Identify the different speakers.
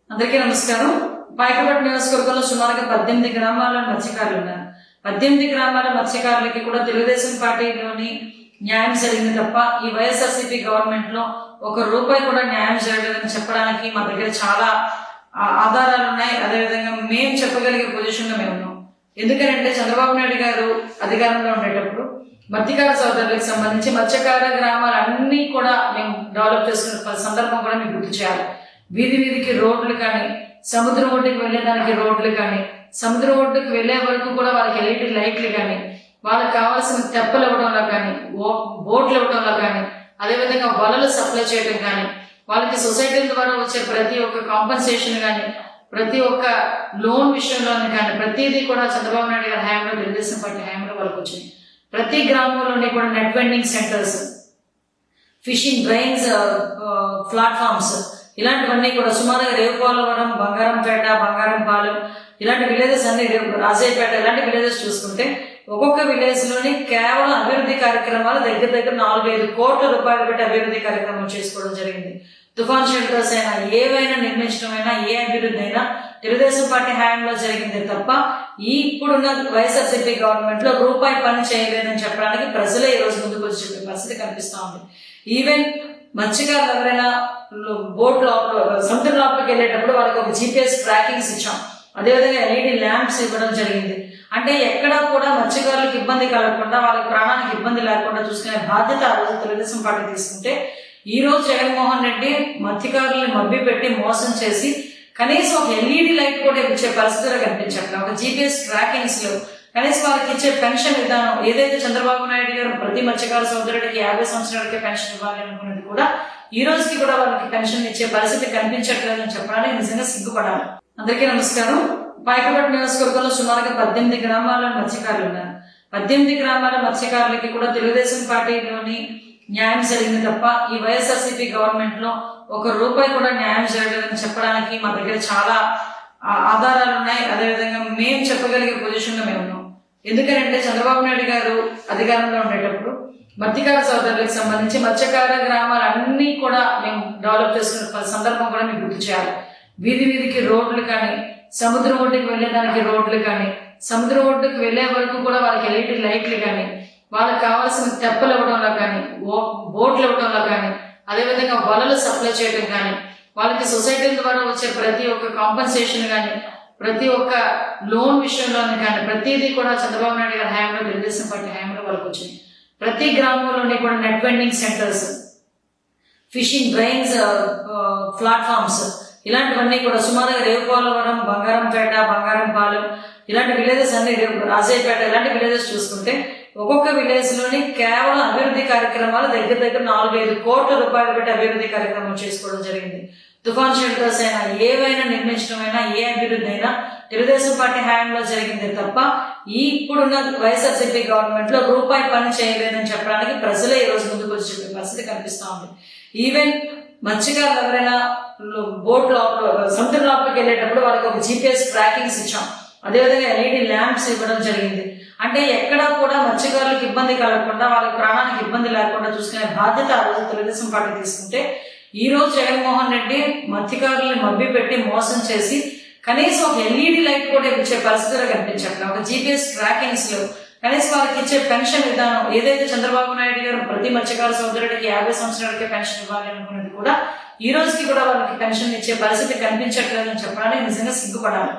Speaker 1: అందరికీ నమస్కారం. పాయకపట్టు నియోజకవర్గంలో సుమారుగా 18 గ్రామాల మత్స్యకారులు ఉన్నారు. 18 గ్రామాల మత్స్యకారులకి కూడా తెలుగుదేశం పార్టీలోని న్యాయం జరిగింది తప్ప ఈ వైఎస్ఆర్సీపీ గవర్నమెంట్ లో ₹1 కూడా న్యాయం జరగలేదని చెప్పడానికి మా దగ్గర చాలా ఆధారాలు ఉన్నాయి. అదేవిధంగా మేము చెప్పగలిగే పొజిషన్ లో మేము ఉన్నాం. ఎందుకంటే చంద్రబాబు నాయుడు గారు అధికారంలో ఉండేటప్పుడు మత్స్యకార సోదరులకు సంబంధించి మత్స్యకార గ్రామాలన్నీ కూడా మేము డెవలప్ చేసుకున్న సందర్భం కూడా మేము గుర్తు చేయాలి. వీధి వీధికి రోడ్లు కానీ, సముద్రం ఒడ్డుకి వెళ్ళేదానికి రోడ్లు కానీ, సముద్రం ఒడ్డుకి వెళ్లే వరకు కూడా వాళ్ళకి ఎల్ఈడి లైట్లు కానీ, వాళ్ళకి కావాల్సిన తెప్పలు ఇవ్వడంలో కానీ, బోట్లు ఇవ్వడంలో కానీ, అదేవిధంగా వలలు సప్లై చేయడం కానీ, వాళ్ళకి సొసైటీల ద్వారా వచ్చే ప్రతి ఒక్క కాంపన్సేషన్ కానీ, ప్రతి ఒక్క లోన్ విషయంలోనే కానీ ప్రతిదీ కూడా చంద్రబాబు నాయుడు గారి హయాంలో, తెలుగుదేశం పార్టీ హయాంలో వాళ్ళకి వచ్చింది. ప్రతి గ్రామంలోనే కూడా net vending centres, fishing drains, platforms ఇలాంటివన్నీ కూడా సుమారుగా రేవుపోలవరం, బంగారంపేట, బంగారంపాలెం ఇలాంటి విలేజెస్ అన్ని, రాజయ్యపేట ఇలాంటి విలేజెస్ చూసుకుంటే ఒక్కొక్క విలేజ్ లోని కేవలం అభివృద్ధి కార్యక్రమాలు దగ్గర 4-5 కోట్ల రూపాయలు పెట్టి అభివృద్ధి కార్యక్రమాలు చేసుకోవడం జరిగింది. తుఫాన్ షెల్టర్స్ అయినా, ఏవైనా నిర్మించడం అయినా, ఏ అభివృద్ధి అయినా తెలుగుదేశం పార్టీ హయాంలో జరిగింది తప్ప ఇప్పుడున్న వైఎస్ఆర్సీపీ గవర్నమెంట్ లో రూపాయి పని చేయలేదని చెప్పడానికి ప్రజలే ఈ రోజు ముందుకు వచ్చి చెప్పే పరిస్థితి కనిపిస్తా ఉంది. ఈవెన్ మత్స్యకారులు ఎవరైనా బోట్ లోపల, సముద్రం లోపలికి వెళ్ళేటప్పుడు వాళ్ళకి ఒక జీపీఎస్ ట్రాకింగ్స్ ఇచ్చాం. అదేవిధంగా ఎల్ఈడి ల్యాంప్స్ ఇవ్వడం జరిగింది. అంటే ఎక్కడా కూడా మత్స్యకారులకు ఇబ్బంది కలగకుండా, వాళ్ళకి ప్రాణానికి ఇబ్బంది లేకుండా చూసుకునే బాధ్యత ఆ రోజు తెలుగుదేశం పార్టీ తీసుకుంటే, ఈ రోజు జగన్మోహన్ రెడ్డి మత్స్యకారుల్ని మభ్య పెట్టి మోసం చేసి కనీసం ఒక ఎల్ఈడి లైట్ కూడా ఇచ్చే పరిస్థితిలో కనిపించట్లేదు. ఒక జీపీఎస్ ట్రాకింగ్స్ లో కనీసం వాళ్ళకి ఇచ్చే పెన్షన్ విధానం ఏదైతే చంద్రబాబు నాయుడు గారు ప్రతి మత్స్యకార సోదరుడికి 50 సంవత్సరాలకే పెన్షన్ ఇవ్వాలి అనుకున్నది కూడా ఈ రోజుకి కూడా వాళ్ళకి పెన్షన్ ఇచ్చే పరిస్థితి కనిపించట్లేదని చెప్పడానికి నిజంగా సిగ్గుపడాలి. అందరికీ నమస్కారం. పాయకపట్టు నియోజకవర్గంలో సుమారుగా 18 గ్రామాల మత్స్యకారులు ఉన్నారు. 18 గ్రామాల మత్స్యకారులకి కూడా తెలుగుదేశం పార్టీలోని న్యాయం జరిగింది తప్ప ఈ వైఎస్ఆర్సీపీ గవర్నమెంట్ లో ₹1 కూడా న్యాయం జరగలేదని చెప్పడానికి మా దగ్గర చాలా ఆధారాలు ఉన్నాయి. అదేవిధంగా మేము చెప్పగలిగే పొజిషన్ లో మేము ఉన్నాం. ఎందుకంటే చంద్రబాబు నాయుడు గారు అధికారంలో ఉండేటప్పుడు మత్స్యకార సోదరులకు సంబంధించి మత్స్యకార గ్రామాలన్నీ కూడా మేము డెవలప్ చేసుకున్న సందర్భం కూడా మేము గుర్తు చేయాలి. వీధి వీధికి రోడ్లు కానీ, సముద్రం ఒడ్డుకి వెళ్ళేదానికి రోడ్లు కానీ, సముద్రం ఒడ్డుకి వెళ్లే వరకు కూడా వాళ్ళకి ఎల్ఈడి లైట్లు కానీ, వాళ్ళకి కావాల్సిన తెప్పలు ఇవ్వడంలో కానీ, బోట్లు ఇవ్వడంలో కానీ, అదేవిధంగా వలలు సప్లై చేయడం కానీ, వాళ్ళకి సొసైటీల ద్వారా వచ్చే ప్రతి ఒక్క కాంపన్సేషన్ కానీ, ప్రతి ఒక్క లోన్ విషయంలోనే కానీ ప్రతిదీ కూడా చంద్రబాబు నాయుడు గారి హయాంలో, తెలుగుదేశం పార్టీ హయాంలో వాళ్ళకి వచ్చింది. ప్రతి గ్రామంలోనే కూడా net vending centres, fishing drains, platforms ఇలాంటివన్నీ కూడా సుమారుగా రేవుపోలవరం, బంగారంపేట, బంగారంపాలెం ఇలాంటి విలేజెస్ అన్ని, రాజయ్యపేట ఇలాంటి విలేజెస్ చూసుకుంటే ఒక్కొక్క విలేజ్ లోని కేవలం అభివృద్ధి కార్యక్రమాలు దగ్గర 4-5 కోట్ల రూపాయలు పెట్టి అభివృద్ధి కార్యక్రమాలు చేసుకోవడం జరిగింది. తుఫాన్ షెల్టర్స్ అయినా, ఏవైనా నిర్మించడం అయినా, ఏ అభివృద్ధి అయినా తెలుగుదేశం పార్టీ హయాంలో జరిగింది తప్ప ఇప్పుడున్న వైఎస్ఆర్సీపీ గవర్నమెంట్ లో రూపాయి పని చేయలేదని చెప్పడానికి ప్రజలే ఈ రోజు ముందుకు వచ్చి చెప్పే పరిస్థితి కనిపిస్తా ఉంది. ఈవెన్ మత్స్యకారులు ఎవరైనా బోట్ లోపల, సముద్రం లోపలికి వెళ్ళేటప్పుడు వాళ్ళకి ఒక జీపీఎస్ ట్రాకింగ్స్ ఇచ్చాం. అదేవిధంగా ఎల్ఈడి ల్యాంప్స్ ఇవ్వడం జరిగింది. అంటే ఎక్కడా కూడా మత్స్యకారులకు ఇబ్బంది కలగకుండా, వాళ్ళకి ప్రాణానికి ఇబ్బంది లేకుండా చూసుకునే బాధ్యత ఆ రోజు తెలుగుదేశం పార్టీ తీసుకుంటే, ఈ రోజు జగన్మోహన్ రెడ్డి మత్స్యకారుల్ని మభ్య పెట్టి మోసం చేసి కనీసం ఒక ఎల్ఈడి లైట్ కూడా ఇచ్చే పరిస్థితిలో కనిపించట్లేదు. ఒక జీపీఎస్ ట్రాకింగ్స్ లో కనీసం వాళ్ళకి ఇచ్చే పెన్షన్ విధానం ఏదైతే చంద్రబాబు నాయుడు గారు ప్రతి మత్స్యకార సోదరుడికి 50 సంవత్సరాలకే పెన్షన్ ఇవ్వాలి అనుకున్నది కూడా ఈ రోజుకి కూడా వాళ్ళకి పెన్షన్ ఇచ్చే పరిస్థితి కనిపించట్లేదని చెప్పడానికి నిజంగా సిగ్గుపడాలి.